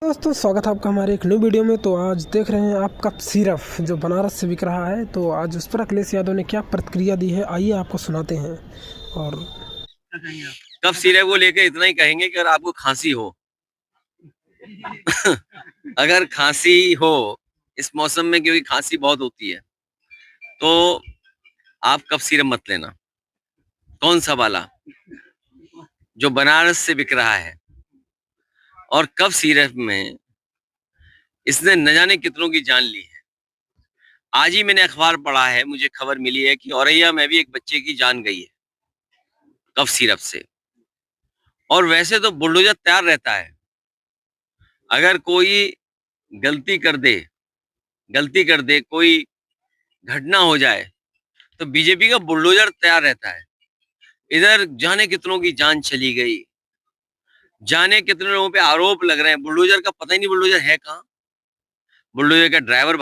दोस्तों स्वागत है आपका हमारे एक न्यू वीडियो में। तो आज देख रहे हैं आप कप सिरप जो बनारस से बिक रहा है। तो आज उस पर अखिलेश यादव ने क्या प्रतिक्रिया दी है, आइए आपको सुनाते हैं। और कफ सिरप को लेकर इतना ही कहेंगे कि अगर आपको खांसी हो अगर खांसी हो इस मौसम में, क्योंकि खांसी बहुत होती है, तो आप कफ सिरप मत लेना। कौन सा वाला? जो बनारस से बिक रहा है। और कफ सिरप में इसने न जाने कितनों की जान ली है। आज ही मैंने अखबार पढ़ा है, मुझे खबर मिली है कि औरैया में भी एक बच्चे की जान गई है कफ सिरप से। और वैसे तो बुलडोजर तैयार रहता है, अगर कोई गलती कर दे कोई घटना हो जाए तो बीजेपी का बुलडोजर तैयार रहता है। इधर जाने कितनों की जान चली गई, जाने कितने लोगों पे आरोप लग रहे हैं। बुलडोजर का पता ही नहीं बुलडोजर है कहाँ। बुलडोजर का ड्राइवर